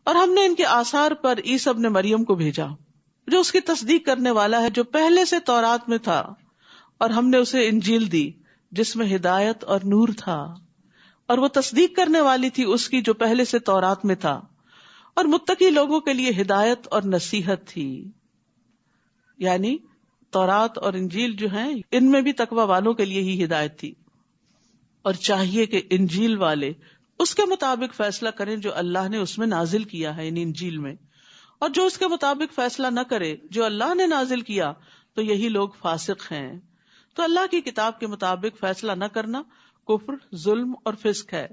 اور ہم نے ان کے آثار پر عیسی ابن مریم کو بھیجا جو اس کی تصدیق کرنے والا ہے، جو پہلے سے تورات میں تھا، اور ہم نے اسے انجیل دی جس میں ہدایت اور نور تھا، اور وہ تصدیق کرنے والی تھی اس کی جو پہلے سے تورات میں تھا، اور متقی لوگوں کے لیے ہدایت اور نصیحت تھی. یعنی تورات اور انجیل جو ہیں ان میں بھی تقوی والوں کے لیے ہی ہدایت تھی، اور چاہیے کہ انجیل والے اس کے مطابق فیصلہ کریں جو اللہ نے اس میں نازل کیا ہے، یعنی انجیل میں، اور جو اس کے مطابق فیصلہ نہ کرے جو اللہ نے نازل کیا تو یہی لوگ فاسق ہیں. تو اللہ کی کتاب کے مطابق فیصلہ نہ کرنا کفر، ظلم اور فسق ہے.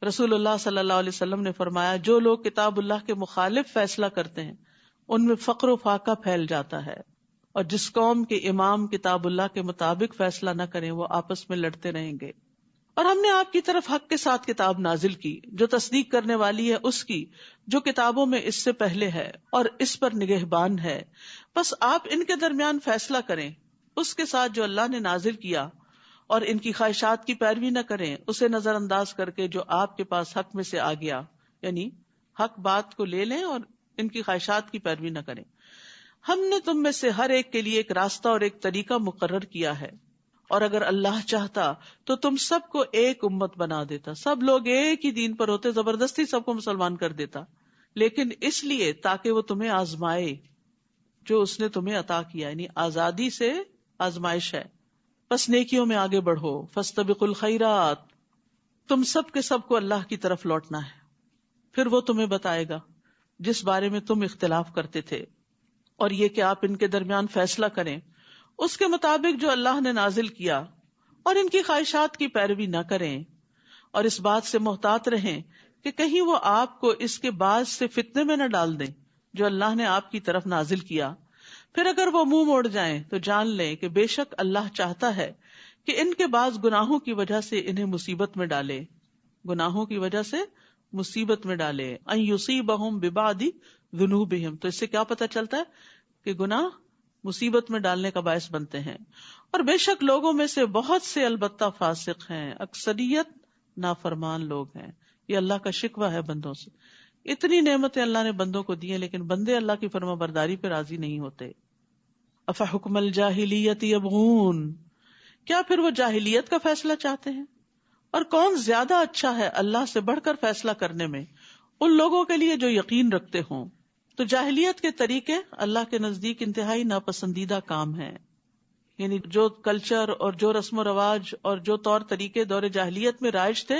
رسول اللہ صلی اللہ علیہ وسلم نے فرمایا جو لوگ کتاب اللہ کے مخالف فیصلہ کرتے ہیں ان میں فقر و فاقہ پھیل جاتا ہے، اور جس قوم کے امام کتاب اللہ کے مطابق فیصلہ نہ کریں وہ آپس میں لڑتے رہیں گے. اور ہم نے آپ کی طرف حق کے ساتھ کتاب نازل کی جو تصدیق کرنے والی ہے اس کی جو کتابوں میں اس سے پہلے ہے اور اس پر نگہبان ہے. بس آپ ان کے درمیان فیصلہ کریں اس کے ساتھ جو اللہ نے نازل کیا، اور ان کی خواہشات کی پیروی نہ کریں اسے نظر انداز کر کے جو آپ کے پاس حق میں سے آ گیا، یعنی حق بات کو لے لیں اور ان کی خواہشات کی پیروی نہ کریں. ہم نے تم میں سے ہر ایک کے لیے ایک راستہ اور ایک طریقہ مقرر کیا ہے، اور اگر اللہ چاہتا تو تم سب کو ایک امت بنا دیتا، سب لوگ ایک ہی دین پر ہوتے، زبردستی سب کو مسلمان کر دیتا، لیکن اس لیے تاکہ وہ تمہیں آزمائے جو اس نے تمہیں عطا کیا، یعنی آزادی سے آزمائش ہے. بس نیکیوں میں آگے بڑھو، فاستبقوا الخیرات، تم سب کے سب کو اللہ کی طرف لوٹنا ہے، پھر وہ تمہیں بتائے گا جس بارے میں تم اختلاف کرتے تھے، اور یہ کہ آپ ان کے درمیان فیصلہ کریں اس کے مطابق جو اللہ نے نازل کیا، اور ان کی خواہشات کی پیروی نہ کریں، اور اس بات سے محتاط رہیں کہ کہیں وہ آپ کو اس کے بعد سے فتنے میں نہ ڈال دیں جو اللہ نے آپ کی طرف نازل کیا. پھر اگر وہ منہ موڑ جائیں تو جان لیں کہ بے شک اللہ چاہتا ہے کہ ان کے بعض گناہوں کی وجہ سے انہیں مصیبت میں ڈالے، گناہوں کی وجہ سے مصیبت میں ڈالے. ان یصیبہم ببعض ذنوبہم، تو اس سے کیا پتہ چلتا ہے کہ گناہ مصیبت میں ڈالنے کا باعث بنتے ہیں. اور بے شک لوگوں میں سے بہت سے البتہ فاسق ہیں، اکثریت نافرمان لوگ ہیں. یہ اللہ کا شکوہ ہے بندوں سے. اتنی نعمتیں اللہ نے بندوں کو دی ہیں لیکن بندے اللہ کی فرما برداری پہ راضی نہیں ہوتے. افحکم الجاہلیت یبغون، کیا پھر وہ جاہلیت کا فیصلہ چاہتے ہیں؟ اور کون زیادہ اچھا ہے اللہ سے بڑھ کر فیصلہ کرنے میں ان لوگوں کے لیے جو یقین رکھتے ہوں. تو جاہلیت کے طریقے اللہ کے نزدیک انتہائی ناپسندیدہ کام ہیں. یعنی جو کلچر اور جو رسم و رواج اور جو طور طریقے دور جاہلیت میں رائج تھے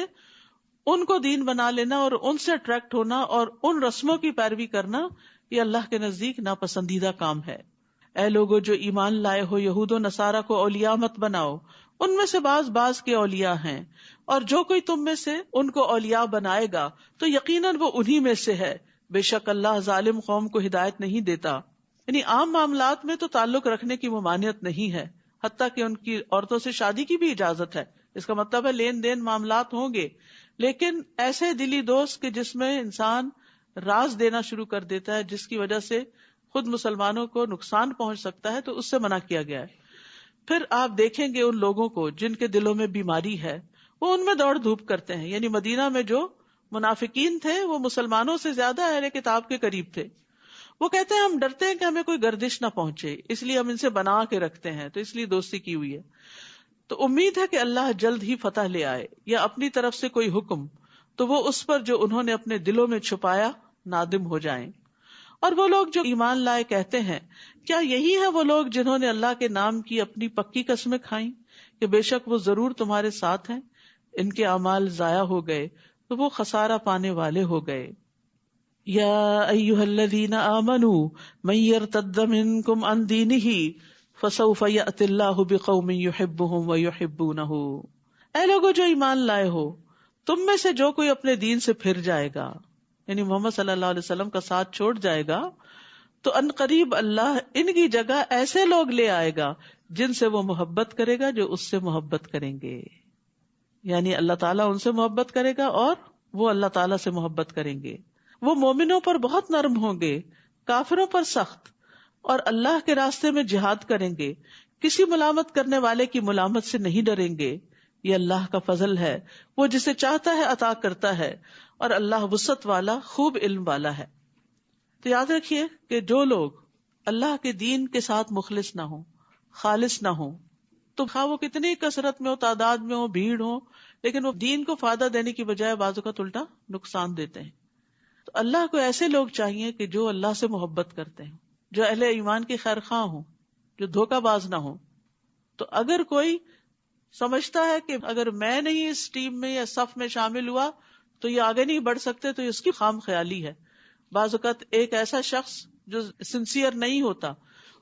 ان کو دین بنا لینا اور ان سے اٹریکٹ ہونا اور ان رسموں کی پیروی کرنا، یہ اللہ کے نزدیک ناپسندیدہ کام ہے. اے لوگو جو ایمان لائے ہو، یہود و نصارہ کو اولیاء مت بناؤ، ان میں سے بعض کے اولیاء ہیں، اور جو کوئی تم میں سے ان کو اولیاء بنائے گا تو یقیناً وہ انہی میں سے ہے. بے شک اللہ ظالم قوم کو ہدایت نہیں دیتا. یعنی عام معاملات میں تو تعلق رکھنے کی ممانعت نہیں ہے، حتیٰ کہ ان کی عورتوں سے شادی کی بھی اجازت ہے. اس کا مطلب ہے لین دین معاملات ہوں گے، لیکن ایسے دلی دوست کہ جس میں انسان راز دینا شروع کر دیتا ہے جس کی وجہ سے خود مسلمانوں کو نقصان پہنچ سکتا ہے، تو اس سے منع کیا گیا ہے. پھر آپ دیکھیں گے ان لوگوں کو جن کے دلوں میں بیماری ہے وہ ان میں دوڑ دھوپ کرتے ہیں. یعنی مدینہ میں جو منافقین تھے وہ مسلمانوں سے زیادہ اہل کتاب کے قریب تھے. وہ کہتے ہیں ہم ڈرتے ہیں کہ ہمیں کوئی گردش نہ پہنچے، اس لیے ہم ان سے بنا کے رکھتے ہیں، تو اس لیے دوستی کی ہوئی ہے. تو امید ہے کہ اللہ جلد ہی فتح لے آئے یا اپنی طرف سے کوئی حکم، تو وہ اس پر جو انہوں نے اپنے دلوں میں چھپایا نادم ہو جائیں. اور وہ لوگ جو ایمان لائے کہتے ہیں کیا یہی ہے وہ لوگ جنہوں نے اللہ کے نام کی اپنی پکی قسمیں کھائیں کہ بے شک وہ ضرور تمہارے ساتھ ہیں. ان کے اعمال ضائع ہو گئے تو وہ خسارہ پانے والے ہو گئے. یا ایھا الذین آمنوا من یرتد منکم عن دینہ فسوف یأتی اللہ بقوم یحبهم ویحبونہ. اے لوگو جو ایمان لائے ہو، تم میں سے جو کوئی اپنے دین سے پھر جائے گا، یعنی محمد صلی اللہ علیہ وسلم کا ساتھ چھوڑ جائے گا، تو ان قریب اللہ ان کی جگہ ایسے لوگ لے آئے گا جن سے وہ محبت کرے گا جو اس سے محبت کریں گے. یعنی اللہ تعالیٰ ان سے محبت کرے گا اور وہ اللہ تعالیٰ سے محبت کریں گے. وہ مومنوں پر بہت نرم ہوں گے، کافروں پر سخت، اور اللہ کے راستے میں جہاد کریں گے، کسی ملامت کرنے والے کی ملامت سے نہیں ڈریں گے. یہ اللہ کا فضل ہے، وہ جسے چاہتا ہے عطا کرتا ہے، اور اللہ وسعت والا، خوب علم والا ہے۔ تو یاد رکھیے کہ جو لوگ اللہ کے دین کے ساتھ مخلص نہ ہوں، خالص نہ ہوں، تو خواہ وہ کتنی کثرت میں ہو، تعداد میں ہو، بھیڑ ہو، لیکن وہ دین کو فائدہ دینے کی بجائے بعض اوقات الٹا نقصان دیتے ہیں۔ تو اللہ کو ایسے لوگ چاہیے کہ جو اللہ سے محبت کرتے ہیں، جو اہل ایمان کے خیر خواہ ہوں، جو دھوکہ باز نہ ہوں۔ تو اگر کوئی سمجھتا ہے کہ اگر میں نہیں اس ٹیم میں یا صف میں شامل ہوا تو یہ آگے نہیں بڑھ سکتے، تو اس کی خام خیالی ہے۔ بعض اوقات ایک ایسا شخص جو سنسیئر نہیں ہوتا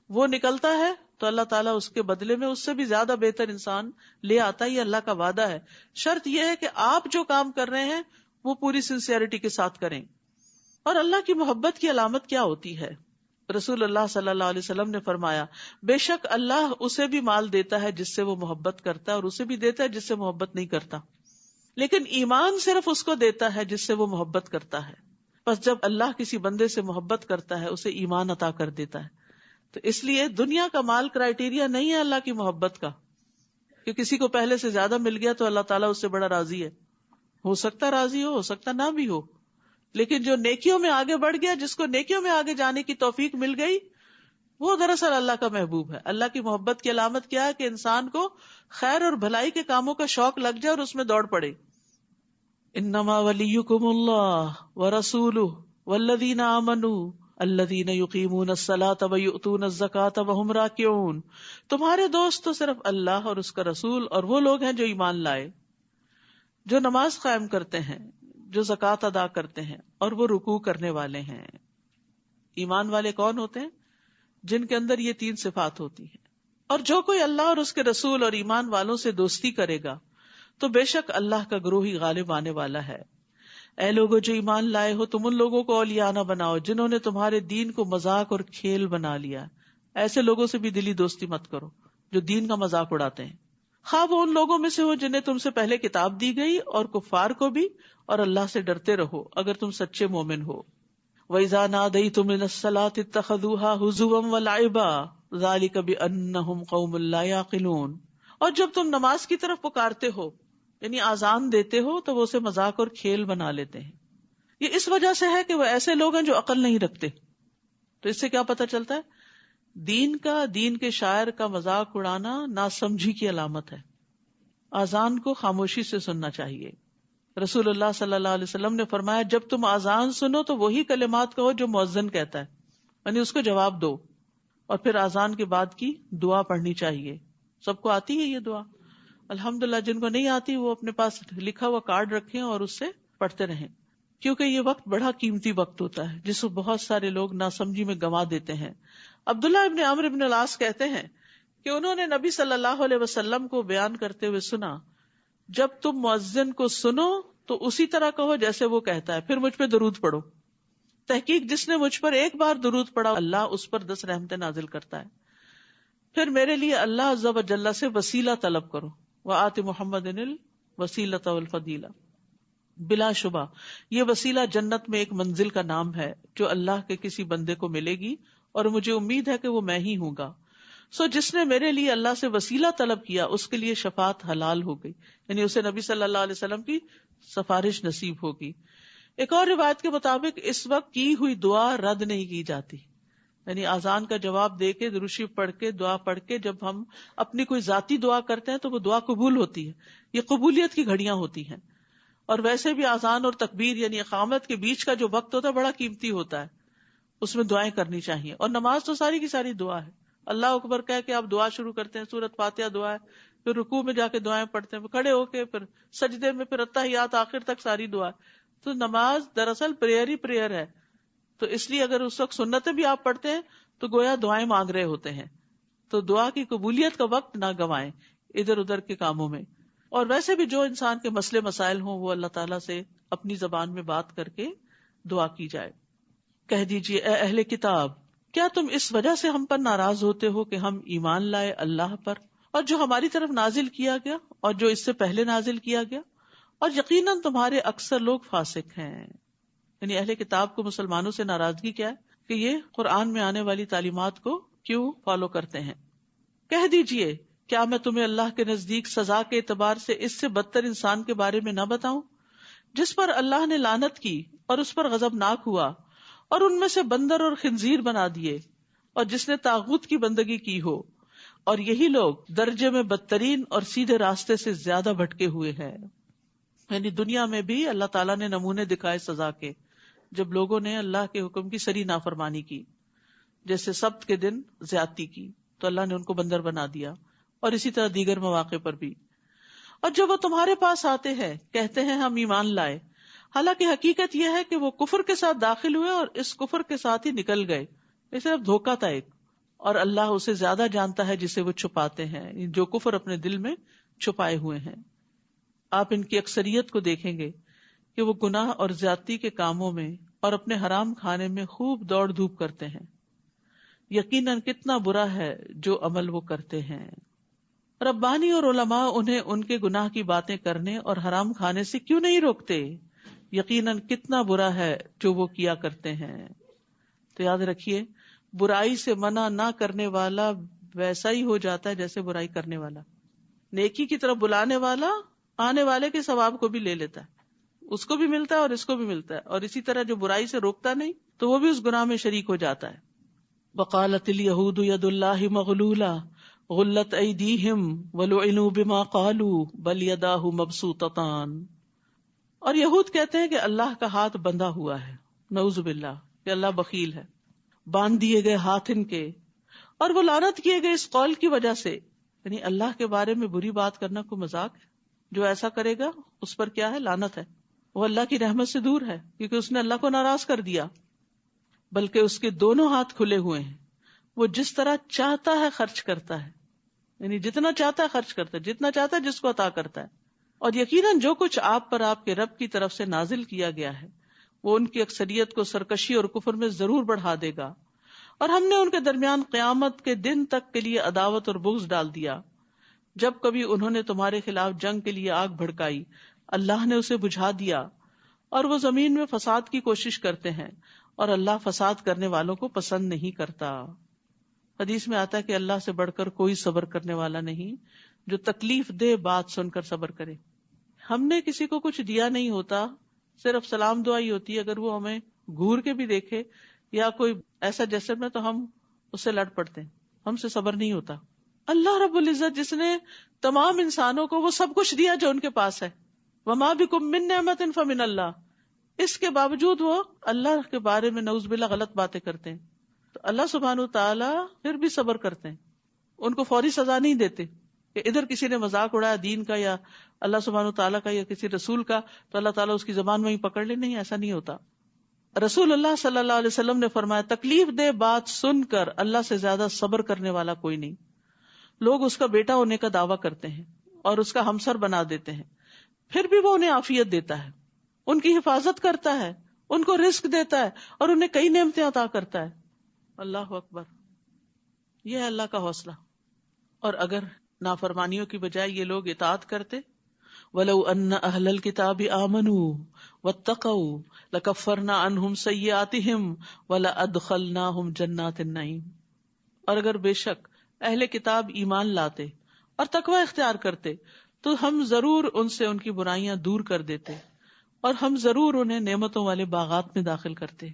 وہ نکلتا ہے تو اللہ تعالیٰ اس کے بدلے میں اس سے بھی زیادہ بہتر انسان لے آتا ہے، یہ اللہ کا وعدہ ہے۔ شرط یہ ہے کہ آپ جو کام کر رہے ہیں وہ پوری سنسیئرٹی کے ساتھ کریں۔ اور اللہ کی محبت کی علامت کیا ہوتی ہے؟ رسول اللہ صلی اللہ علیہ وسلم نے فرمایا، بے شک اللہ اسے بھی مال دیتا ہے جس سے وہ محبت کرتا ہے، اور اسے بھی دیتا ہے جس سے محبت نہیں کرتا، لیکن ایمان صرف اس کو دیتا ہے جس سے وہ محبت کرتا ہے۔ پس جب اللہ کسی بندے سے محبت کرتا ہے اسے ایمان عطا کر دیتا ہے۔ تو اس لیے دنیا کا مال کرائیٹیریا نہیں ہے اللہ کی محبت کا، کہ کسی کو پہلے سے زیادہ مل گیا تو اللہ تعالیٰ اس سے بڑا راضی ہے۔ ہو سکتا راضی ہو سکتا نہ بھی ہو، لیکن جو نیکیوں میں آگے بڑھ گیا، جس کو نیکیوں میں آگے جانے کی توفیق مل گئی، وہ دراصل اللہ کا محبوب ہے۔ اللہ کی محبت کی علامت کیا ہے؟ کہ انسان کو خیر اور بھلائی کے کاموں کا شوق لگ جائے اور اس میں دوڑ پڑے۔ انما ولیکم اللہ ورسولہ والذین آمنوا الذین یقیمون الصلاۃ ویؤتون الزکاۃ وہم راکعون۔ تمہارے دوست تو صرف اللہ اور اس کا رسول اور وہ لوگ ہیں جو ایمان لائے، جو نماز قائم کرتے ہیں، جو زکوٰۃ ادا کرتے ہیں، اور وہ رکوع کرنے والے ہیں۔ ایمان والے کون ہوتے ہیں؟ جن کے اندر یہ تین صفات ہوتی ہیں۔ اور جو کوئی اللہ اور اس کے رسول اور ایمان والوں سے دوستی کرے گا تو بے شک اللہ کا گروہ ہی غالب آنے والا ہے۔ اے لوگو جو ایمان لائے ہو، تم ان لوگوں کو اولیاء نہ بناؤ جنہوں نے تمہارے دین کو مذاق اور کھیل بنا لیا۔ ایسے لوگوں سے بھی دلی دوستی مت کرو جو دین کا مذاق اڑاتے ہیں، خواہ وہ ان لوگوں میں سے ہو جنہیں تم سے پہلے کتاب دی گئی، اور کفار کو بھی، اور اللہ سے ڈرتے رہو اگر تم سچے مومن ہو۔ وَإِذَا نَادَيْتُمْ إِلَى الصَّلَاةِ اتَّخَذُوهَا هُزُوًا وَلَعِبًا ذَلِكَ بِأَنَّهُمْ قَوْمٌ لَا يَعْقِلُونَ۔ اور جب تم نماز کی طرف پکارتے ہو، یعنی آذان دیتے ہو، تو وہ اسے مذاق اور کھیل بنا لیتے ہیں۔ یہ اس وجہ سے ہے کہ وہ ایسے لوگ ہیں جو عقل نہیں رکھتے۔ تو اس سے کیا پتہ چلتا ہے؟ دین کے شاعر کا مذاق اڑانا ناسمجھی کی علامت ہے۔ آذان کو خاموشی سے سننا چاہیے۔ رسول اللہ صلی اللہ علیہ وسلم نے فرمایا، جب تم آذان سنو تو وہی کلمات کہو جو مؤذن کہتا ہے، یعنی اس کو جواب دو، اور پھر آذان کے بعد کی دعا پڑھنی چاہیے۔ سب کو آتی ہے یہ دعا؟ الحمدللہ۔ جن کو نہیں آتی وہ اپنے پاس لکھا ہوا کارڈ رکھیں اور اس سے پڑھتے رہیں، کیونکہ یہ وقت بڑا قیمتی وقت ہوتا ہے جس کو بہت سارے لوگ ناسمجھی میں گنوا دیتے ہیں۔ عبداللہ ابن عمرو ابن العاص کہتے ہیں کہ انہوں نے نبی صلی اللہ علیہ وسلم کو بیان کرتے ہوئے سنا، جب تم مؤذن کو سنو تو اسی طرح کہو جیسے وہ کہتا ہے، پھر مجھ پہ درود پڑھو۔ تحقیق جس نے مجھ پر ایک بار درود پڑھا اللہ اس پر 10 رحمتیں نازل کرتا ہے۔ پھر میرے لیے اللہ عز و جل سے وسیلہ طلب کرو، وآت محمد الوسیلۃ والفضیلہ۔ بلا شبہ یہ وسیلہ جنت میں ایک منزل کا نام ہے جو اللہ کے کسی بندے کو ملے گی، اور مجھے امید ہے کہ وہ میں ہی ہوں گا۔ سو جس نے میرے لیے اللہ سے وسیلہ طلب کیا اس کے لیے شفاعت حلال ہو گئی، یعنی اسے نبی صلی اللہ علیہ وسلم کی سفارش نصیب ہوگی۔ ایک اور روایت کے مطابق اس وقت کی ہوئی دعا رد نہیں کی جاتی، یعنی آذان کا جواب دے کے، درود شریف پڑھ کے، دعا پڑھ کے جب ہم اپنی کوئی ذاتی دعا کرتے ہیں تو وہ دعا قبول ہوتی ہے۔ یہ قبولیت کی گھڑیاں ہوتی ہیں۔ اور ویسے بھی آذان اور تکبیر یعنی اقامت کے بیچ کا جو وقت ہوتا ہے بڑا قیمتی ہوتا ہے، اس میں دعائیں کرنی چاہیے۔ اور نماز تو ساری کی ساری دعا ہے۔ اللہ اکبر کہہ کے آپ دعا شروع کرتے ہیں، سورۃ فاتحہ دعا ہے، پھر رکوع میں جا کے دعائیں پڑھتے ہیں، پھر کھڑے ہو کے، پھر سجدے میں، پھر اتحیات، آخر تک ساری دعا ہے۔ تو نماز دراصل پریئر ہی پریئر ہے۔ تو اس لیے اگر اس وقت سنتیں بھی آپ پڑھتے ہیں تو گویا دعائیں مانگ رہے ہوتے ہیں۔ تو دعا کی قبولیت کا وقت نہ گنوائیں ادھر ادھر کے کاموں میں۔ اور ویسے بھی جو انسان کے مسئلے مسائل ہوں وہ اللہ تعالیٰ سے اپنی زبان میں بات کر کے دعا کی جائے۔ کہہ دیجئے اے اہل کتاب، کیا تم اس وجہ سے ہم پر ناراض ہوتے ہو کہ ہم ایمان لائے اللہ پر اور جو ہماری طرف نازل کیا گیا اور جو اس سے پہلے نازل کیا گیا، اور یقیناً تمہارے اکثر لوگ فاسق ہیں۔ یعنی اہل کتاب کو مسلمانوں سے ناراضگی کیا ہے کہ یہ قرآن میں آنے والی تعلیمات کو کیوں فالو کرتے ہیں۔ کہہ دیجئے کیا میں تمہیں اللہ کے نزدیک سزا کے اعتبار سے اس سے بدتر انسان کے بارے میں نہ بتاؤں جس پر اللہ نے لعنت کی اور اس پر غضبناک ہوا، اور ان میں سے بندر اور خنزیر بنا دیے، اور جس نے طاغوت کی بندگی کی ہو، اور یہی لوگ درجے میں بدترین اور سیدھے راستے سے زیادہ بھٹکے ہوئے ہیں. یعنی دنیا میں بھی اللہ تعالیٰ نے نمونے دکھائے سزا کے، جب لوگوں نے اللہ کے حکم کی سری نافرمانی کی، جیسے سبت کے دن زیادتی کی تو اللہ نے ان کو بندر بنا دیا، اور اسی طرح دیگر مواقع پر بھی. اور جب وہ تمہارے پاس آتے ہیں کہتے ہیں ہم ایمان لائے، حالانکہ حقیقت یہ ہے کہ وہ کفر کے ساتھ داخل ہوئے اور اس کفر کے ساتھ ہی نکل گئے. یہ صرف دھوکہ تھا ایک، اور اللہ اسے زیادہ جانتا ہے جسے وہ چھپاتے ہیں، جو کفر اپنے دل میں چھپائے ہوئے ہیں. آپ ان کی اکثریت کو دیکھیں گے کہ وہ گناہ اور زیادتی کے کاموں میں اور اپنے حرام کھانے میں خوب دوڑ دھوپ کرتے ہیں. یقیناً کتنا برا ہے جو عمل وہ کرتے ہیں. ربانی اور علماء انہیں ان کے گناہ کی باتیں کرنے اور حرام کھانے سے کیوں نہیں روکتے؟ یقیناً کتنا برا ہے جو وہ کیا کرتے ہیں. تو یاد رکھیے، برائی سے منع نہ کرنے والا ویسا ہی ہو جاتا ہے جیسے برائی کرنے والا. نیکی کی طرف بلانے والا آنے والے کے ثواب کو بھی لے لیتا ہے، اس کو بھی ملتا ہے اور اس کو بھی ملتا ہے. اور اسی طرح جو برائی سے روکتا نہیں تو وہ بھی اس گناہ میں شریک ہو جاتا ہے. وقالت الیہود ید اللہ مغلولہ غلت ایدیہم ولعنوا بما قالوا بل یداہ مبسوطتان. اور یہود کہتے ہیں کہ اللہ کا ہاتھ بندھا ہوا ہے، نعوذ باللہ، کہ اللہ بخیل ہے. باندھ دیے گئے ہاتھ ان کے، اور وہ لعنت کیے گئے اس قول کی وجہ سے. یعنی اللہ کے بارے میں بری بات کرنا کوئی مذاق ہے؟ جو ایسا کرے گا اس پر کیا ہے؟ لعنت ہے. وہ اللہ کی رحمت سے دور ہے کیونکہ اس نے اللہ کو ناراض کر دیا. بلکہ اس کے دونوں ہاتھ کھلے ہوئے ہیں، وہ جس طرح چاہتا ہے خرچ کرتا ہے. یعنی جتنا چاہتا ہے خرچ کرتا ہے، جتنا چاہتا ہے جس کو عطا کرتا ہے. اور یقیناً جو کچھ آپ پر آپ کے رب کی طرف سے نازل کیا گیا ہے وہ ان کی اکثریت کو سرکشی اور کفر میں ضرور بڑھا دے گا. اور ہم نے ان کے درمیان قیامت کے دن تک کے لیے عداوت اور بغض ڈال دیا. جب کبھی انہوں نے تمہارے خلاف جنگ کے لیے آگ بھڑکائی، اللہ نے اسے بجھا دیا، اور وہ زمین میں فساد کی کوشش کرتے ہیں، اور اللہ فساد کرنے والوں کو پسند نہیں کرتا. حدیث میں آتا ہے کہ اللہ سے بڑھ کر کوئی صبر کرنے والا نہیں جو تکلیف دہ بات سن کر صبر کرے. ہم نے کسی کو کچھ دیا نہیں ہوتا، صرف سلام دعا ہی ہوتی ہے. اگر وہ ہمیں گھور کے بھی دیکھے یا کوئی ایسا جیسے میں تو ہم اس سے لڑ پڑتے ہیں، ہم سے صبر نہیں ہوتا. اللہ رب العزت جس نے تمام انسانوں کو وہ سب کچھ دیا جو ان کے پاس ہے، وما بکم من نعمت فمن اللہ، اس کے باوجود وہ اللہ کے بارے میں نعوذ باللہ غلط باتیں کرتے ہیں. تو اللہ سبحانہ تعالیٰ پھر بھی صبر کرتے ہیں، ان کو فوری سزا نہیں دیتے کہ ادھر کسی نے مذاق اڑایا دین کا یا اللہ سبحانہ تعالیٰ کا یا کسی رسول کا تو اللہ تعالیٰ اس کی زبان میں ہی پکڑ لے. نہیں، ایسا نہیں ہوتا. رسول اللہ صلی اللہ علیہ وسلم نے فرمایا، تکلیف دہ بات سن کر اللہ سے زیادہ صبر کرنے والا کوئی نہیں. لوگ اس کا بیٹا ہونے کا دعویٰ کرتے ہیں اور اس کا ہمسر بنا دیتے ہیں، پھر بھی وہ انہیں عافیت دیتا ہے، ان کی حفاظت کرتا ہے، ان کو رزق دیتا ہے اور انہیں کئی نعمتیں عطا کرتا ہے. اللہ اکبر، یہ ہے اللہ کا حوصلہ. اور اگر نافرمانیوں کی بجائے یہ لوگ اطاعت کرتے، وَلَوْ أَنَّ أَهْلَ الْكِتَابِ آمَنُوا وَاتَّقَوْا لَكَفَّرْنَا عَنْهُمْ سَيِّئَاتِهِمْ وَلَأَدْخَلْنَاهُمْ جَنَّاتِ النَّعِيمِ. اور اگر بے شک اہل کتاب ایمان لاتے اور تقوی اختیار کرتے تو ہم ضرور ان سے ان کی برائیاں دور کر دیتے اور ہم ضرور انہیں نعمتوں والے باغات میں داخل کرتے،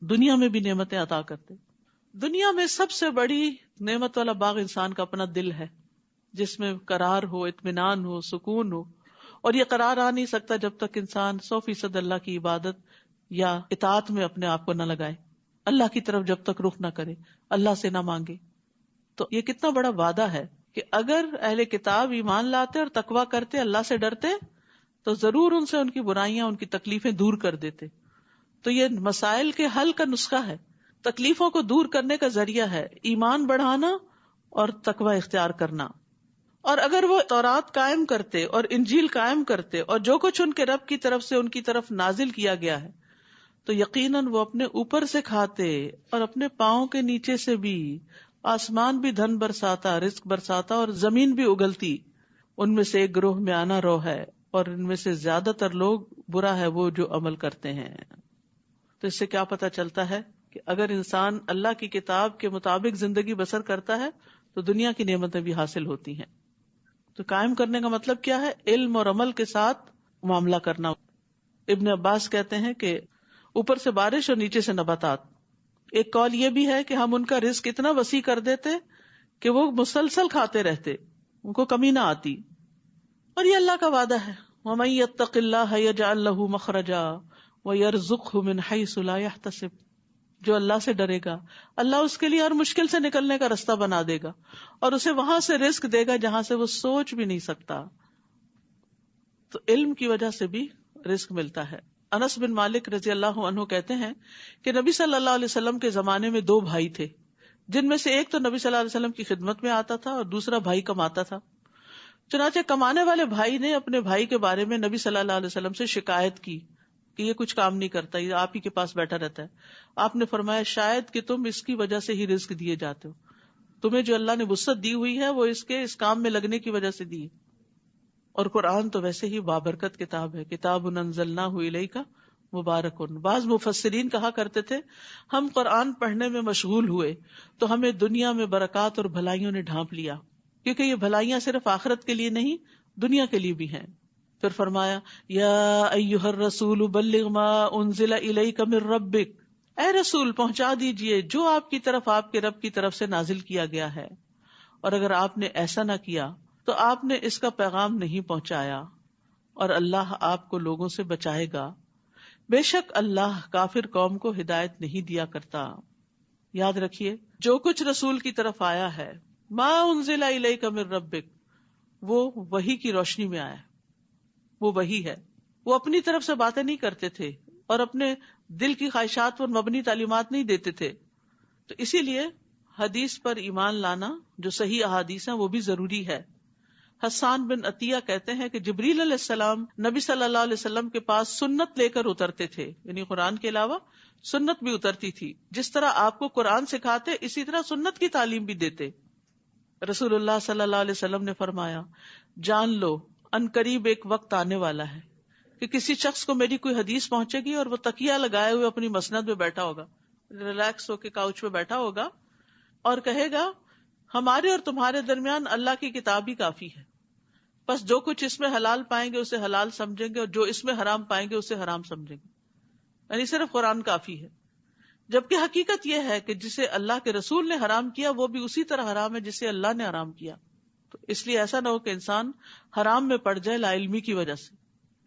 دنیا میں بھی نعمتیں عطا کرتے. دنیا میں سب سے بڑی نعمت والا باغ انسان کا اپنا دل ہے، جس میں قرار ہو، اطمینان ہو، سکون ہو. اور یہ قرار آ نہیں سکتا جب تک انسان 100% اللہ کی عبادت یا اطاعت میں اپنے آپ کو نہ لگائے، اللہ کی طرف جب تک رخ نہ کرے، اللہ سے نہ مانگے. تو یہ کتنا بڑا وعدہ ہے کہ اگر اہل کتاب ایمان لاتے اور تقوی کرتے، اللہ سے ڈرتے، تو ضرور ان سے ان کی برائیاں، ان کی تکلیفیں دور کر دیتے. تو یہ مسائل کے حل کا نسخہ ہے، تکلیفوں کو دور کرنے کا ذریعہ ہے، ایمان بڑھانا اور تقوی اختیار کرنا. اور اگر وہ تورات قائم کرتے اور انجیل قائم کرتے اور جو کچھ ان کے رب کی طرف سے ان کی طرف نازل کیا گیا ہے، تو یقیناً وہ اپنے اوپر سے کھاتے اور اپنے پاؤں کے نیچے سے بھی. آسمان بھی دھن برساتا، رزق برساتا اور زمین بھی اگلتی. ان میں سے ایک گروہ میں آنا رو ہے اور ان میں سے زیادہ تر لوگ برا ہے وہ جو عمل کرتے ہیں. تو اس سے کیا پتہ چلتا ہے کہ اگر انسان اللہ کی کتاب کے مطابق زندگی بسر کرتا ہے تو دنیا کی نعمتیں بھی حاصل ہوتی ہیں. تو قائم کرنے کا مطلب کیا ہے؟ علم اور عمل کے ساتھ معاملہ کرنا. ابن عباس کہتے ہیں کہ اوپر سے بارش اور نیچے سے نباتات. ایک قول یہ بھی ہے کہ ہم ان کا رزق اتنا وسیع کر دیتے کہ وہ مسلسل کھاتے رہتے، ان کو کمی نہ آتی. اور یہ اللہ کا وعدہ ہے، وَمَن يَتَّقِ اللَّهَ يَجْعَل لَّهُ مَخْرَجًا وَيَرْزُقْهُ مِنْ حَيْثُ لَا يَحْتَسِبُ. جو اللہ سے ڈرے گا اللہ اس کے لیے ہر مشکل سے نکلنے کا راستہ بنا دے گا اور اسے وہاں سے رزق دے گا جہاں سے وہ سوچ بھی نہیں سکتا. تو علم کی وجہ سے بھی رزق ملتا ہے. انس بن مالک رضی اللہ عنہ کہتے ہیں کہ نبی صلی اللہ علیہ وسلم کے زمانے میں 2 بھائی تھے، جن میں سے ایک تو نبی صلی اللہ علیہ وسلم کی خدمت میں آتا تھا اور دوسرا بھائی کماتا تھا. چنانچہ کمانے والے بھائی نے اپنے بھائی کے بارے میں نبی صلی اللہ علیہ وسلم سے شکایت کی کہ یہ کچھ کام نہیں کرتا، یہ آپ ہی کے پاس بیٹھا رہتا ہے. آپ نے فرمایا شاید کہ تم اس کی وجہ سے ہی رزق دیے جاتے ہو، تمہیں جو اللہ نے وسعت دی ہوئی ہے وہ اس کام میں لگنے کی وجہ سے دی. اور قرآن تو ویسے ہی بابرکت کتاب ہے، کتاب انزلناہ الیک مبارک. بعض مفسرین کہا کرتے تھے ہم قرآن پڑھنے میں مشغول ہوئے تو ہمیں دنیا میں برکات اور بھلائیوں نے ڈھانپ لیا، کیونکہ یہ بھلائیاں صرف آخرت کے لیے نہیں دنیا کے لیے بھی ہیں. پھر فرمایا یا ایھا الرسول بلغ ما انزل الیک من ربک، اے رسول پہنچا دیجئے جو آپ کی طرف آپ کے رب کی طرف سے نازل کیا گیا ہے. اور اگر آپ نے ایسا نہ کیا تو آپ نے اس کا پیغام نہیں پہنچایا اور اللہ آپ کو لوگوں سے بچائے گا. بے شک اللہ کافر قوم کو ہدایت نہیں دیا کرتا. یاد رکھیے جو کچھ رسول کی طرف آیا ہے ما انزل الیک من ربک، وہ وحی کی روشنی میں آیا، وہ وحی ہے. وہ اپنی طرف سے باتیں نہیں کرتے تھے اور اپنے دل کی خواہشات پر مبنی تعلیمات نہیں دیتے تھے. تو اسی لیے حدیث پر ایمان لانا جو صحیح احادیث ہیں وہ بھی ضروری ہے. حسان بن عطیہ کہتے ہیں کہ جبریل علیہ السلام نبی صلی اللہ علیہ وسلم کے پاس سنت لے کر اترتے تھے، یعنی قرآن کے علاوہ سنت بھی اترتی تھی. جس طرح آپ کو قرآن سکھاتے اسی طرح سنت کی تعلیم بھی دیتے. رسول اللہ صلی اللہ علیہ وسلم نے فرمایا جان لو ان قریب ایک وقت آنے والا ہے کہ کسی شخص کو میری کوئی حدیث پہنچے گی اور وہ تکیہ لگائے ہوئے اپنی مسند میں بیٹھا ہوگا، ریلیکس ہو کے کاؤچ پہ بیٹھا ہوگا اور کہے گا ہمارے اور تمہارے درمیان اللہ کی کتاب ہی کافی ہے، بس جو کچھ اس میں حلال پائیں گے اسے حلال سمجھیں گے اور جو اس میں حرام پائیں گے اسے حرام سمجھیں گے، یعنی صرف قرآن کافی ہے. جبکہ حقیقت یہ ہے کہ جسے اللہ کے رسول نے حرام کیا وہ بھی اسی طرح حرام ہے جسے اللہ نے حرام کیا. تو اس لیے ایسا نہ ہو کہ انسان حرام میں پڑ جائے لا علمی کی وجہ سے.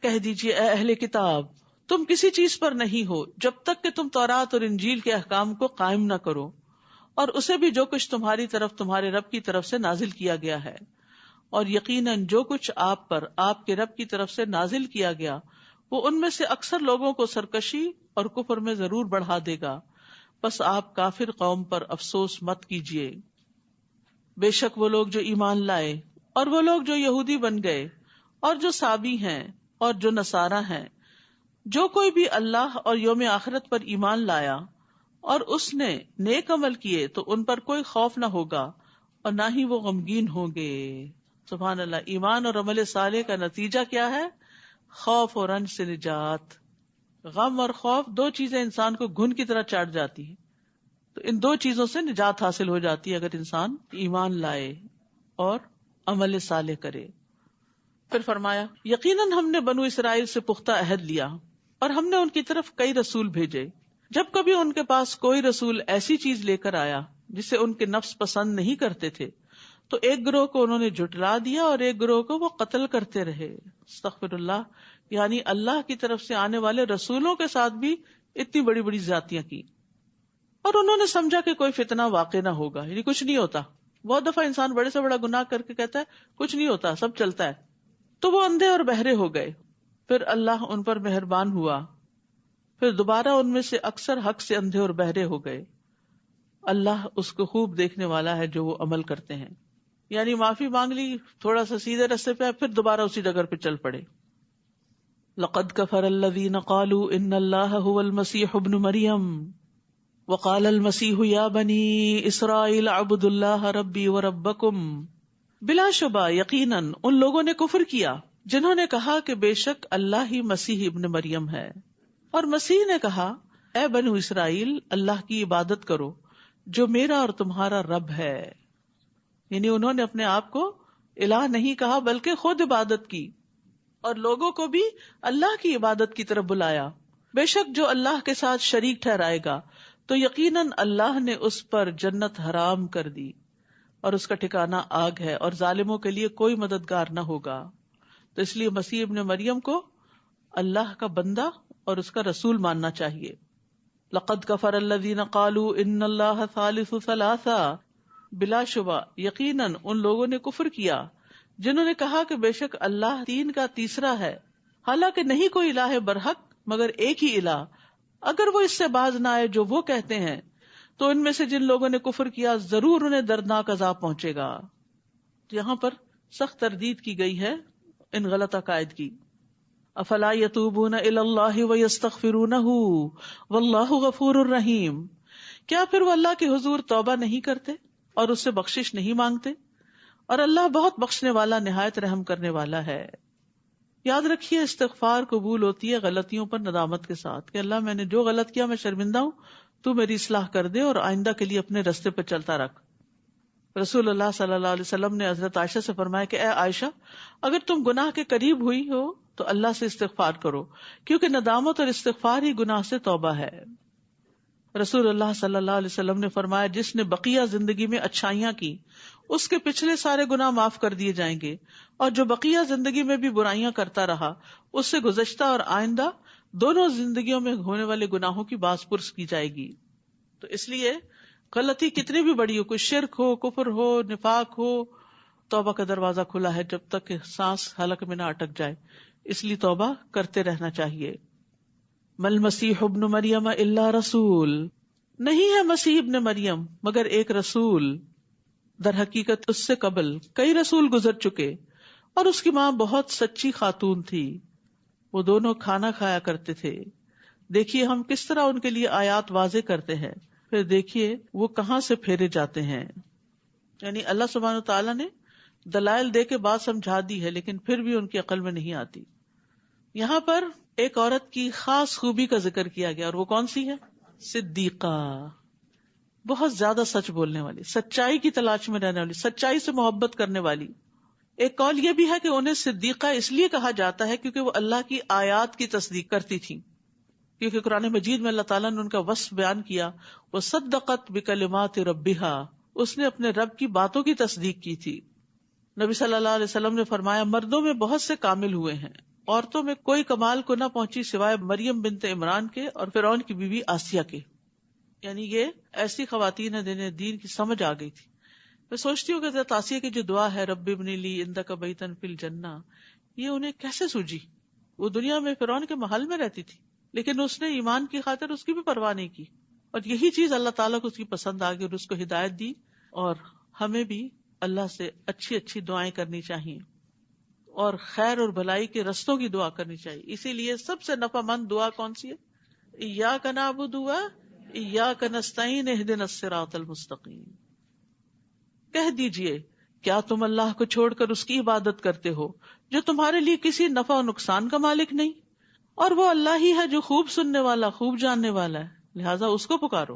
کہہ دیجئے اے اہل کتاب تم کسی چیز پر نہیں ہو جب تک کہ تم تورات اور انجیل کے احکام کو قائم نہ کرو اور اسے بھی جو کچھ تمہاری طرف تمہارے رب کی طرف سے نازل کیا گیا ہے، اور یقیناً جو کچھ آپ پر آپ کے رب کی طرف سے نازل کیا گیا وہ ان میں سے اکثر لوگوں کو سرکشی اور کفر میں ضرور بڑھا دے گا، بس آپ کافر قوم پر افسوس مت کیجیے. بے شک وہ لوگ جو ایمان لائے اور وہ لوگ جو یہودی بن گئے اور جو صابی ہیں اور جو نصارہ ہیں، جو کوئی بھی اللہ اور یوم آخرت پر ایمان لایا اور اس نے نیک عمل کیے تو ان پر کوئی خوف نہ ہوگا اور نہ ہی وہ غمگین ہوں گے. سبحان اللہ. ایمان اور عمل صالح کا نتیجہ کیا ہے؟ خوف اور رنج سے نجات. غم اور خوف 2 چیزیں انسان کو گھن کی طرح چاٹ جاتی ہیں، تو ان 2 چیزوں سے نجات حاصل ہو جاتی ہے اگر انسان ایمان لائے اور عمل صالح کرے. پھر فرمایا یقیناً ہم نے بنو اسرائیل سے پختہ عہد لیا اور ہم نے ان کی طرف کئی رسول بھیجے. جب کبھی ان کے پاس کوئی رسول ایسی چیز لے کر آیا جسے ان کے نفس پسند نہیں کرتے تھے تو ایک گروہ کو انہوں نے جھٹلا دیا اور ایک گروہ کو وہ قتل کرتے رہے. استغفر اللہ. یعنی اللہ کی طرف سے آنے والے رسولوں کے ساتھ بھی اتنی بڑی بڑی زیادتیاں کی اور انہوں نے سمجھا کہ کوئی فتنہ واقع نہ ہوگا، یعنی کچھ نہیں ہوتا. بہت دفعہ انسان بڑے سے بڑا گناہ کر کے کہتا ہے کچھ نہیں ہوتا، سب چلتا ہے. تو وہ اندھے اور بہرے ہو گئے. پھر اللہ ان پر مہربان ہوا، پھر دوبارہ ان میں سے اکثر حق سے اندھے اور بہرے ہو گئے. اللہ اس کو خوب دیکھنے والا ہے جو وہ عمل کرتے ہیں. یعنی معافی مانگ لی، تھوڑا سا سیدھے راستے پہ، پھر دوبارہ اسی جگہ پہ چل پڑے. لقد كفر الذين قالوا ان الله هو المسيح ابن مريم وقال المسيح يا بني اسرائيل اعبدوا الله ربي وربكم. بلا شبہ یقیناً ان لوگوں نے کفر کیا جنہوں نے کہا کہ بے شک اللہ ہی مسیح ابن مریم ہے، اور مسیح نے کہا اے بنو اسرائیل اللہ کی عبادت کرو جو میرا اور تمہارا رب ہے. یعنی انہوں نے اپنے آپ کو الہ نہیں کہا بلکہ خود عبادت کی. اور لوگوں کو بھی اللہ کی عبادت کی طرف بلایا. بے شک جو اللہ کے ساتھ شریک ٹھہرائے گا تو یقیناً اللہ نے اس پر جنت حرام کر دی اور اس کا ٹھکانہ آگ ہے، اور ظالموں کے لیے کوئی مددگار نہ ہوگا. تو اس لیے مسیح ابن مریم کو اللہ کا بندہ اور اس کا رسول ماننا چاہیے. لقد کفر الذین قالوا ان اللہ ثالث ثلاثہ، بلا شبہ یقیناً ان لوگوں نے کفر کیا جنہوں نے کہا کہ بے شک اللہ تین کا تیسرا ہے، حالانکہ نہیں کوئی الہ برحق مگر ایک ہی الہ. اگر وہ اس سے باز نہ آئے جو وہ کہتے ہیں تو ان میں سے جن لوگوں نے کفر کیا ضرور انہیں دردناک عذاب پہنچے گا. یہاں پر سخت تردید کی گئی ہے ان غلط عقائد کی. افلا یتوبون الی اللہ ویستغفرونہ واللہ غفور الرحیم، کیا پھر وہ اللہ کے حضور توبہ نہیں کرتے اور اس سے بخشش نہیں مانگتے؟ اور اللہ بہت بخشنے والا نہایت رحم کرنے والا ہے. یاد رکھیے استغفار قبول ہوتی ہے غلطیوں پر ندامت کے ساتھ، کہ اللہ میں نے جو غلط کیا میں شرمندہ ہوں، تو میری اصلاح کر دے اور آئندہ کے لیے اپنے رستے پر چلتا رکھ. رسول اللہ صلی اللہ علیہ وسلم نے حضرت عائشہ سے فرمایا کہ اے عائشہ، اگر تم گناہ کے قریب ہوئی ہو تو اللہ سے استغفار کرو، کیونکہ ندامت اور استغفار ہی گناہ سے توبہ ہے. رسول اللہ صلی اللہ علیہ وسلم نے فرمایا جس نے بقیہ زندگی میں اچھائیاں کی اس کے پچھلے سارے گناہ معاف کر دیے جائیں گے، اور جو بقیہ زندگی میں بھی برائیاں کرتا رہا اس سے گزشتہ اور آئندہ دونوں زندگیوں میں ہونے والے گناہوں کی باز پرس کی جائے گی. تو اس لیے غلطی کتنی بھی بڑی ہو، کوئی شرک ہو، کفر ہو، نفاق ہو، توبہ کا دروازہ کھلا ہے جب تک کہ سانس حلق میں نہ اٹک جائے. اس لیے توبہ کرتے رہنا چاہیے. مل مسیح ابن مریم الا رسول، نہیں ہے مسیح ابن مریم مگر ایک رسول. در حقیقت اس سے قبل کئی رسول گزر چکے اور اس کی ماں بہت سچی خاتون تھی، وہ دونوں کھانا کھایا کرتے تھے. دیکھیے ہم کس طرح ان کے لیے آیات واضح کرتے ہیں، پھر دیکھیے وہ کہاں سے پھیرے جاتے ہیں. یعنی اللہ سبحانہ تعالیٰ نے دلائل دے کے بات سمجھا دی ہے لیکن پھر بھی ان کی عقل میں نہیں آتی. یہاں پر ایک عورت کی خاص خوبی کا ذکر کیا گیا اور وہ کون سی ہے؟ صدیقہ. بہت زیادہ سچ بولنے والی، سچائی کی تلاش میں رہنے والی، سچائی سے محبت کرنے والی. ایک قول یہ بھی ہے کہ انہیں صدیقہ اس لیے کہا جاتا ہے کیونکہ وہ اللہ کی آیات کی تصدیق کرتی تھی، کیونکہ قرآن مجید میں اللہ تعالیٰ نے ان کا وصف بیان کیا، وصدقت بکلمات ربہا، اس نے اپنے رب کی باتوں کی تصدیق کی تھی. نبی صلی اللہ علیہ وسلم نے فرمایا مردوں میں بہت سے کامل ہوئے ہیں، عورتوں میں کوئی کمال کو نہ پہنچی سوائے مریم بنت عمران کے اور فرعون کی بیوی آسیہ کے. یعنی یہ ایسی خواتین ہیں جنہیں دین کی سمجھ آ گئی تھی. میں سوچتی ہوں کہ حضرت آسیہ کی جو دعا ہے رب ابن لی عندک بیتا فی الجنہ، یہ انہیں کیسے سوجی؟ وہ دنیا میں فرعون کے محل میں رہتی تھی لیکن اس نے ایمان کی خاطر اس کی بھی پرواہ نہیں کی، اور یہی چیز اللہ تعالیٰ کو اس کی پسند آ گئی اور اس کو ہدایت دی. اور ہمیں بھی اللہ سے اچھی اچھی دعائیں کرنی چاہیے اور خیر اور بھلائی کے رستوں کی دعا کرنی چاہیے. اسی لیے سب سے نفع مند دعا کون سی ہے؟ ایاک نعبد و ایاک نستعین اہدنا الصراط المستقیم. کہہ دیجئے کیا تم اللہ کو چھوڑ کر اس کی عبادت کرتے ہو جو تمہارے لیے کسی نفع و نقصان کا مالک نہیں، اور وہ اللہ ہی ہے جو خوب سننے والا خوب جاننے والا ہے، لہٰذا اس کو پکارو.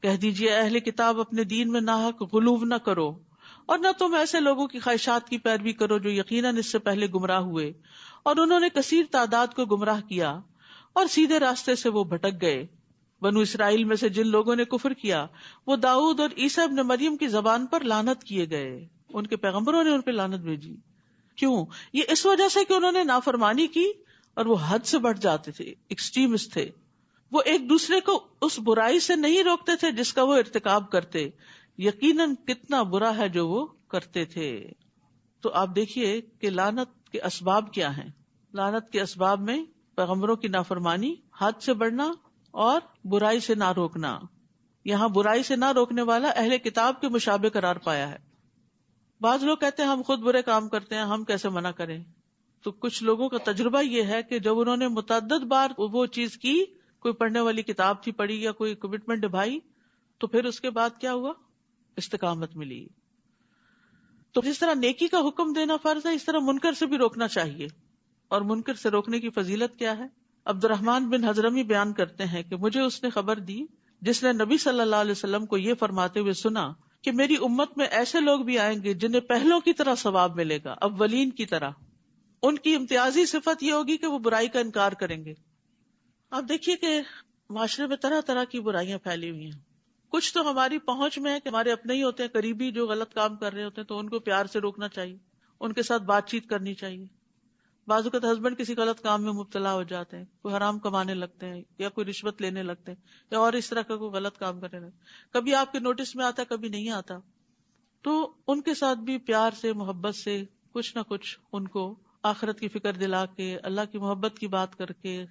کہہ دیجئے اہل کتاب اپنے دین میں ناحق غلو نہ کرو، اور نہ تم ایسے لوگوں کی خواہشات کی پیروی کرو جو یقیناً اس سے پہلے گمراہ ہوئے اور انہوں نے کثیر تعداد کو گمراہ کیا اور سیدھے راستے سے وہ بھٹک گئے. بنو اسرائیل میں سے جن لوگوں نے کفر کیا وہ داؤد اور عیسیٰ ابن مریم کی زبان پر لعنت کیے گئے، ان کے پیغمبروں نے ان پہ لعنت بھیجی. کیوں؟ یہ اس وجہ سے کہ انہوں نے نافرمانی کی اور وہ حد سے بڑھ جاتے تھے، ایکسٹریمسٹ تھے. وہ ایک دوسرے کو اس برائی سے نہیں روکتے تھے جس کا وہ ارتکاب کرتے، یقیناً کتنا برا ہے جو وہ کرتے تھے. تو آپ دیکھیے کہ لعنت کے اسباب کیا ہیں. لعنت کے اسباب میں پیغمبروں کی نافرمانی، حد سے بڑھنا اور برائی سے نہ روکنا. یہاں برائی سے نہ روکنے والا اہل کتاب کے مشابہ قرار پایا ہے. بعض لوگ کہتے ہیں ہم خود برے کام کرتے ہیں، ہم کیسے منع کریں؟ تو کچھ لوگوں کا تجربہ یہ ہے کہ جب انہوں نے متعدد بار وہ چیز کی، کوئی پڑھنے والی کتاب تھی پڑھی یا کوئی کمٹمنٹ نبھائی، تو پھر اس کے بعد کیا ہوا؟ استقامت ملی. تو جس طرح نیکی کا حکم دینا فرض ہے، اس طرح منکر سے بھی روکنا چاہیے. اور منکر سے روکنے کی فضیلت کیا ہے؟ عبد الرحمن بن حضرمی بیان کرتے ہیں کہ مجھے اس نے خبر دی جس نے نبی صلی اللہ علیہ وسلم کو یہ فرماتے ہوئے سنا کہ میری امت میں ایسے لوگ بھی آئیں گے جنہیں پہلوں کی طرح ثواب ملے گا، اولین کی طرح. ان کی امتیازی صفت یہ ہوگی کہ وہ برائی کا انکار کریں گے. آپ دیکھیے کہ معاشرے میں طرح طرح کی برائیاں پھیلی ہوئی ہیں. کچھ تو ہماری پہنچ میں ہے کہ ہمارے اپنے ہی ہوتے ہیں قریبی جو غلط کام کر رہے ہوتے ہیں، تو ان کو پیار سے روکنا چاہیے، ان کے ساتھ بات چیت کرنی چاہیے. بعض اوقات ہسبینڈ کسی غلط کام میں مبتلا ہو جاتے ہیں، کوئی حرام کمانے لگتے ہیں یا کوئی رشوت لینے لگتے ہیں یا اور اس طرح کا کوئی غلط کام کرنے لگتے ہیں. کبھی آپ کے نوٹس میں آتا ہے، کبھی نہیں آتا. تو ان کے ساتھ بھی پیار سے، محبت سے کچھ نہ کچھ ان کو آخرت کی فکر دلا کے، اللہ کی محبت کی بات کر کے،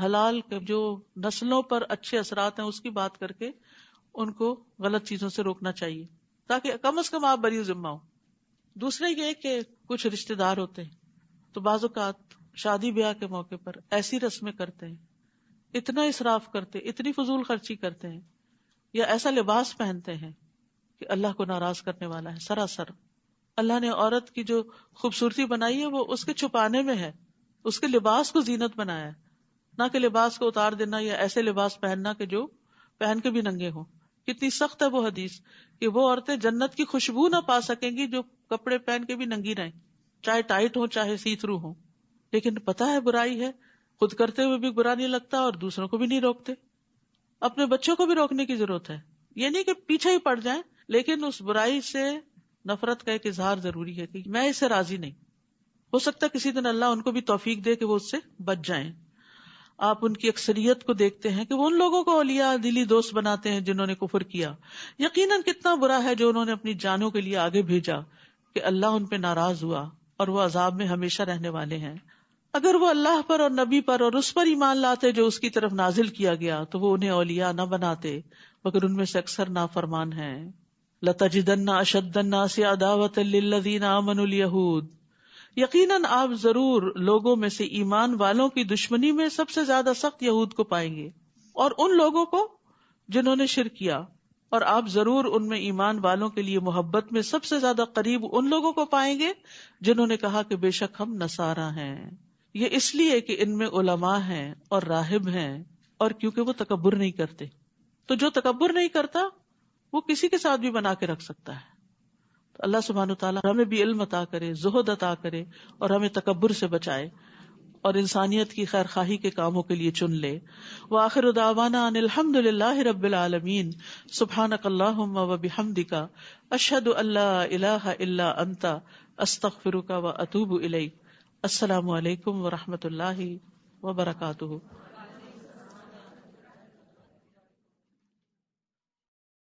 حلال کے جو نسلوں پر اچھے اثرات ہیں اس کی بات کر کے ان کو غلط چیزوں سے روکنا چاہیے، تاکہ کم از کم آپ بری ذمہ ہو. دوسرا یہ کہ کچھ رشتے دار ہوتے ہیں تو بعض اوقات شادی بیاہ کے موقع پر ایسی رسمیں کرتے ہیں، اتنا اسراف کرتے، اتنی فضول خرچی کرتے ہیں، یا ایسا لباس پہنتے ہیں کہ اللہ کو ناراض کرنے والا ہے. سراسر اللہ نے عورت کی جو خوبصورتی بنائی ہے وہ اس کے چھپانے میں ہے، اس کے لباس کو زینت بنایا ہے، نہ کہ لباس کو اتار دینا یا ایسے لباس پہننا کہ جو پہن کے بھی ننگے ہوں. کتنی سخت ہے وہ حدیث کہ وہ عورتیں جنت کی خوشبو نہ پا سکیں گی جو کپڑے پہن کے بھی ننگی رہیں، چاہے ٹائٹ ہو چاہے سی تھرو ہو. لیکن پتہ ہے برائی ہے، خود کرتے ہوئے بھی برا نہیں لگتا اور دوسروں کو بھی نہیں روکتے. اپنے بچوں کو بھی روکنے کی ضرورت ہے. یہ نہیں کہ پیچھے ہی پڑ جائیں، لیکن اس برائی سے نفرت کا ایک اظہار ضروری ہے کہ میں اس سے راضی نہیں. ہو سکتا ہے کسی دن اللہ ان کو بھی توفیق دے کہ وہ اس سے بچ جائیں. آپ ان کی اکثریت کو دیکھتے ہیں کہ وہ ان لوگوں کو اولیاء دلی دوست بناتے ہیں جنہوں نے کفر کیا. یقیناً کتنا برا ہے جو انہوں نے اپنی جانوں کے لیے آگے بھیجا کہ اللہ ان پہ ناراض ہوا اور وہ عذاب میں ہمیشہ رہنے والے ہیں. اگر وہ اللہ پر اور نبی پر اور اس پر ایمان لاتے جو اس کی طرف نازل کیا گیا تو وہ انہیں اولیاء نہ بناتے، مگر ان میں سے اکثر نافرمان ہیں. لَتَجِدَنَّ أَشَدَّ النَّاسِ عَدَاوَةً لِلَّذِينَ آمَنُوا الْيَهُودَ، یقیناً آپ ضرور لوگوں میں سے ایمان والوں کی دشمنی میں سب سے زیادہ سخت یہود کو پائیں گے، اور ان لوگوں کو جنہوں نے شرک کیا. اور آپ ضرور ان میں ایمان والوں کے لیے محبت میں سب سے زیادہ قریب ان لوگوں کو پائیں گے جنہوں نے کہا کہ بے شک ہم نصارا ہیں. یہ اس لیے کہ ان میں علماء ہیں اور راہب ہیں، اور کیونکہ وہ تکبر نہیں کرتے. تو جو تکبر نہیں کرتا وہ کسی کے ساتھ بھی بنا کے رکھ سکتا ہے. تو اللہ سبحانہ وتعالیٰ ہمیں بھی علم عطا کرے، زہد عطا کرے، اور ہمیں تکبر سے بچائے اور انسانیت کی خیر خواہی کے کاموں کے لیے چن لے. وآخر دعوانا ان الحمد للہ رب العالمین. سبحانک اللہم وبحمدک، اشہد ان لا الہ الا انت، استغفرک واتوب الیک. السلام علیکم ورحمۃ اللہ وبرکاتہ.